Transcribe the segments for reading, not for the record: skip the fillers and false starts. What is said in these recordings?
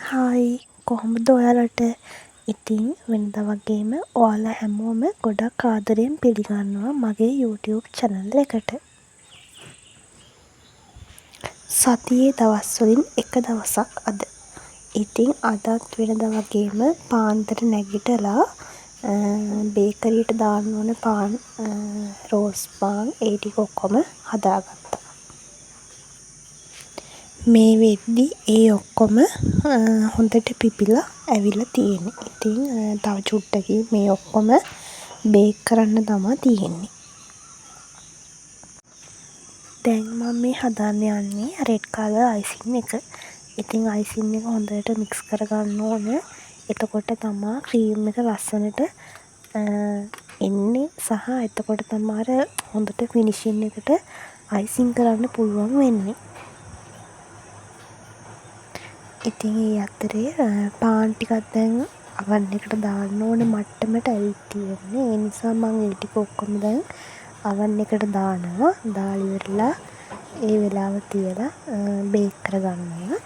Hi කොහොමද ඔයාලට? ඉතින් වෙනදා වගේම ඔයාලා හැමෝම ගොඩක් ආදරයෙන් පිළිගන්නවා මගේ YouTube channel එකට. සතියේ දවස් වලින් එක දවසක් අද. ඉතින් අදත් වෙනදා වගේම පාන්දර නැගිටලා බේකරියට දාන්න ඕන පාන් රෝස් පාන් ඒ ටික ඔක්කොම හදාගත්තා. මේ වෙද්දි ඒ ඔක්කොම හොඳට පිපිලා ඇවිල්ලා තියෙන්නේ. ඉතින් තව චුට්ටකින් මේ ඔක්කොම බේක් කරන්න තමා තියෙන්නේ. දැන් මම මේ හදන්න යන්නේ රෙඩ් කලර් අයිසිං එක. ඉතින් අයිසිං එක හොඳට මික්ස් කරගන්න ඕන. එතකොට තමා ක්‍රීම් එක ලස්සනට එන්නේ සහ එතකොට තමා අර හොඳට ෆිනිෂින් එකට අයිසිං කරන්න පුළුවන් වෙන්නේ. ඉතින් ඒ අතරේ පාන් ටිකක් දැන් අවන් එකට දාන්න ඕන මට්ටමට ඇවිත් තියෙන්නේ. ඒ නිසා මම ඒ ටික ඔක්කොම දැන් අවන් එකට දානවා. දාලා ඉවරලා ඒ වෙලාව තියලා බේක් කරගන්නවා.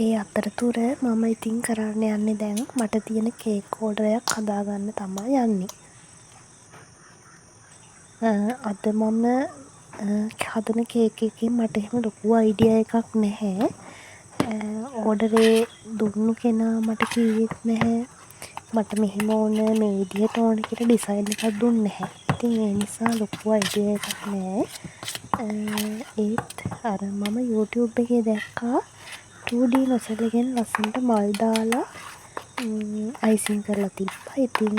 ඒ අතරතුර මම ඉතින් කරන්න යන්නේ දැන් මට තියෙන කේක් ඕඩරයක් හදාගන්න තමයි යන්නේ. අද මම හදන කේක් එකකින් මට එහෙම ලොකු අයිඩියා එකක් නැහැ. ඕඩරේ දුන්නු කෙනා මට කිව්වෙත් නැහැ. මට මෙහෙම ඕන මේ විදිහට ඕන කියලා ඩිසයින් එකක් දුන්නේ නැහැ. ඉතින් ඒ නිසා ලොකු අයිඩියා එකක් නැහැ. ඒත් අර මම YouTube එකේ දැක්කා 2D නොසල් එකෙන් ලස්සනට මල් දාලා අයිසිං කරලා තිබ්බා. ඉතින්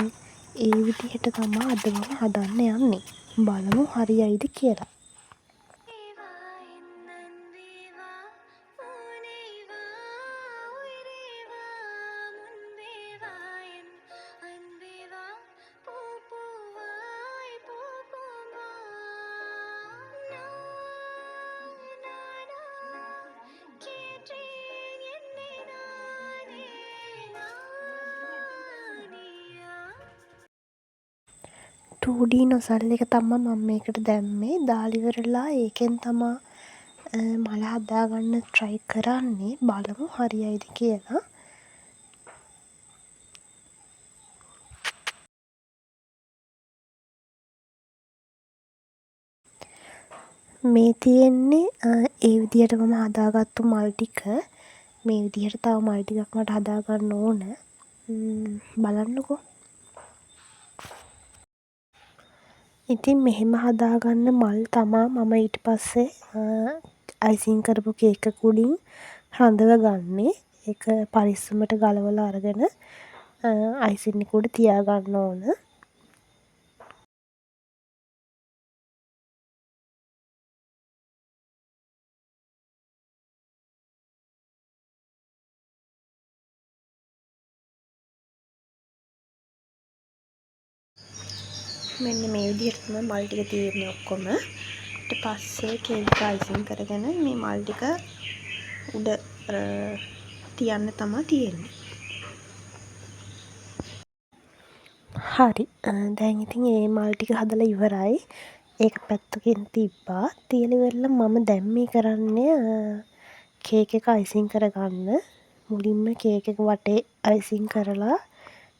ඒ විදිහට තමයි අද මම හදන්න යන්නේ. බලමු හරියයිද කියලා. ටූඩි නොසල් එක තමා මම මේකට දැම්මේ. දාලා ඉවරලා ඒකෙන් තමා මල හදාගන්න try කරන්නේ. බලමු හරියයිද කියලා. මේ තියෙන්නේ ඒ විදිහටම හදාගත්තු මල් ටික. මේ විදිහට තව මල් ටිකක් මට හදාගන්න ඕන. බලන්නකෝ. ඉතින් මෙහෙම හදාගන්න මල් තමා මම ඊට පස්සේ අයිසිං කරපු කේක් එක උඩින් රඳව ගන්නේ. ඒක පරිස්සමට ගලවලා අරගෙන අයිසිං එක උඩ තියාගන්න ඕන. මෙන්න මේ විදිහට තමයි මල් ටික තියෙන්නේ ඔක්කොම. ඊට පස්සේ කේක් එක අයිසිං කරගෙන මේ මල් ටික උඩ තියන්න තමයි තියෙන්නේ. හරි. දැන් ඉතින් ඒ මල් ටික හදලා ඉවරයි. ඒක පැත්තකින් තිබ්බා. තියලා ඉවරලා මම දැන් මේ කරන්නේ කේක් එක අයිසිං කරගන්න. මුලින්ම කේක් එක වටේ අයිසිං කරලා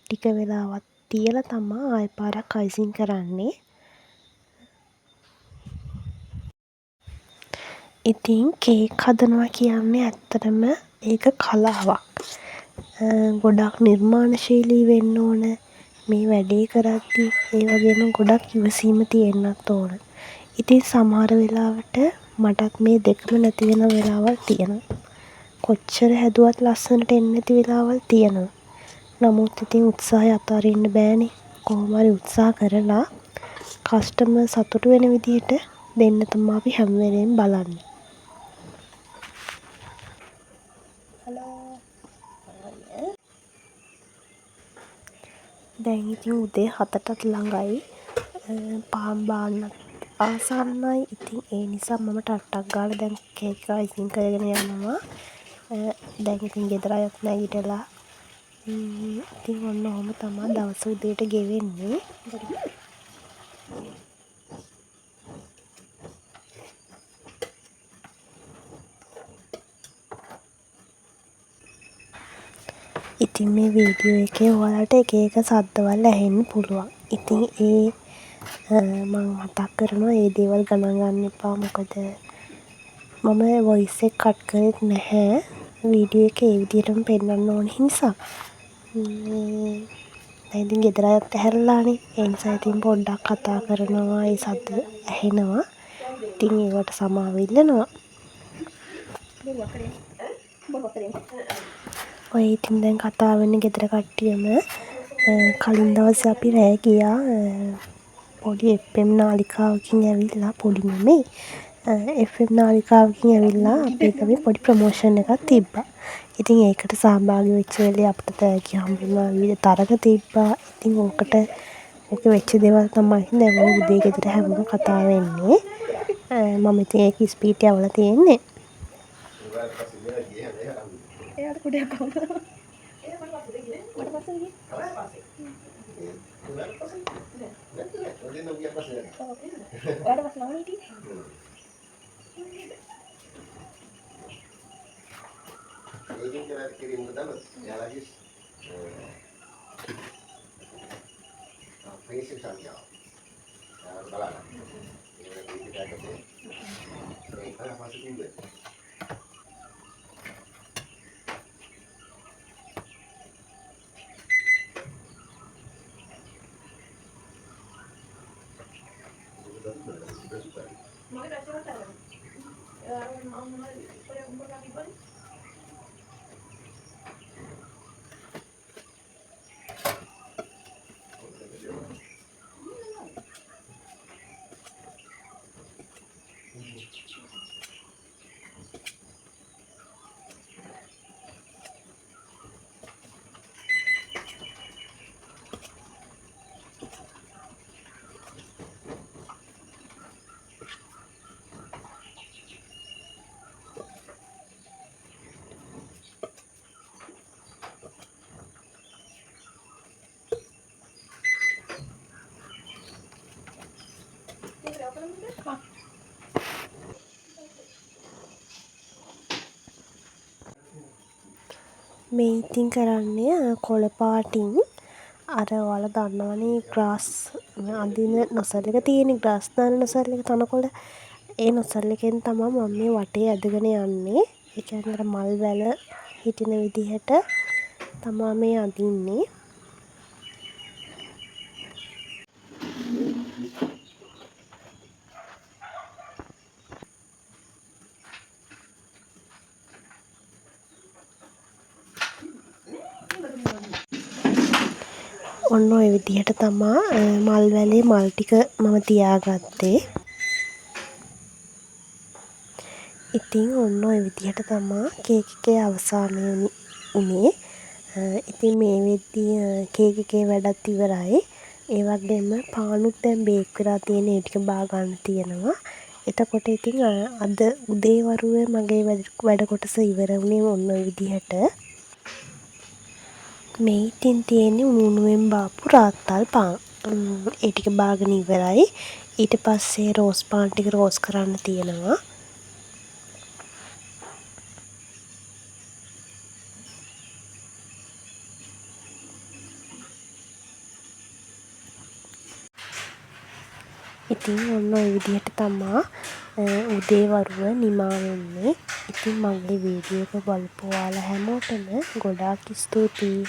ටික වෙලාවක් තියලා තමා ආයෙ පාරක් අයිසිං කරන්නේ. ඉතින් කේක් හදනවා කියන්නේ ඇත්තටම ඒක කලාවක්. ගොඩක් නිර්මාණශීලී වෙන්න ඕන මේ වැඩේ කරද්දි. ඒ වගේම ගොඩක් ඉවසීම තියෙන්නත් ඕන. ඉතින් සමහර වෙලාවට මටත් මේ දෙකම නැති වෙන වෙලාවල් තියෙනවා. කොච්චර හැදුවත් ලස්සනට එන්නේ නැති වෙලාවල් තියෙනවා. නමුත් ඉතින් උත්සාහය අතාරින්න බෑනේ. කොහොම හරි උත්සාහ කරලා කස්ටමර් සතුටු වෙන විදිහට දෙන්න තමයි අපි හැම වෙලේම බලන්නේ. දැන් ඉතින් උදේ 7ටත් ළඟයි. පාන් බාන්නත් ආසන්නයි. ඉතින් ඒ නිසා මම ටට්ටක් ගාලා දැන් කේක් එක අයිසිං කරගෙන යනවා. දැන් ඉතින් ගෙදර අයත් නැගිටලා ඉතින් ඔන්න ඔහොම තමයි දවස උදේට ගෙවෙන්නේ. ඉතින් මේ වීඩියෝ එකේ ඔයාලට එක එක සද්දවල් ඇහෙන්න පුළුවන්. ඉතින් මම මතක් කරනවා ඒ දේවල් ගණන් ගන්න එපා. මොකද මම වොයිස් එක කට් කරෙත් නැහැ. වීඩියෝ එක ඒ විදිහටම පෙන්නන්න ඕන නිසා. දැන් ඉතින් ගෙදර අයත් ඇහැරලානේ. ඒ නිසා ඉතින් පොඩ්ඩක් කතා කරනවා. ඒ සද්ද ඇහෙනවා. ඉතින් ඒවට සමාව ඉල්ලනවා. ඔය ඉතින් දැන් කතා වෙන්නේ ගෙදර කට්ටියම. කලින් දවසේ අපි රෑ ගියා පොඩි FM නාලිකාවකින් ඇවිල්ලා, පොඩි නෙමෙයි FM නාලිකාවකින් ඇවිල්ලා අපේ ගමේ පොඩි ප්‍රමෝෂන් එකක් තිබ්බා. ඉතින් ඒකට සහභාගී වෙච්ච වෙලේ අපිට තෑගි හම්බුණා, විවිධ තරඟ තිබ්බා. ඉතින් ඕක වෙච්ච දේවල් තමයි දැන් ඔය උදේ ගෙදර හැමෝම කතා වෙන්නේ. මම ඉතින් ඒක ස්පීඩ් යවලා තියෙන්නේ. එයාට කුඩයක් කොහොමද? මේ ඉතින් කරන්නේ කොළ පාටින් අර ඔයාලා දන්නවනේ ග්‍රාස් අඳින නොසල් එක තියෙන්නේ, ග්‍රාස් දාන නොසල් එක, තනකොළ. ඒ නොසල් එකෙන් තමයි මම මේ වටේ ඇදගෙන යන්නේ. ඒ කියන්නේ අර මල් වැල හිටින විදිහට තමයි මේ අඳින්නේ. ඔන්න ඔය විදිහට තමා මල් වැලේ මල් ටික මම තියාගත්තේ. ඉතින් ඔන්න ඔය විදිහට තමා කේක් එකේ අවසානය උනේ. ඉතින් මේ වෙද්දී කේක් එකේ වැඩත් ඉවරයි. ඒ වගේම පානුත් දැන් බේක් වෙලා තියෙන, ඒ ටික බා ගන්න තියෙනවා. එතකොට ඉතින් අද උදේ වරුවේ මගේ වැඩ කොටස ඉවර වුණේ ඔන්න ඔය විදිහට. මේ ඉතින් තියෙන්නේ උණුවෙන් බාපු රාත්තල් පාන්. ඒ ටික බාගෙන ඉවරයි. ඊට පස්සේ රෝස් පාන් ටික රෝස් කරන්න තියෙනවා. ඉතින් ඔන්න ඔය විදිහට තමා උදේ වරුව නිමා වෙන්නේ. ඉතින් මගේ වීඩියෝ එක බලපු ඔයාලා හැමෝටම ගොඩාක් ස්තුතියි.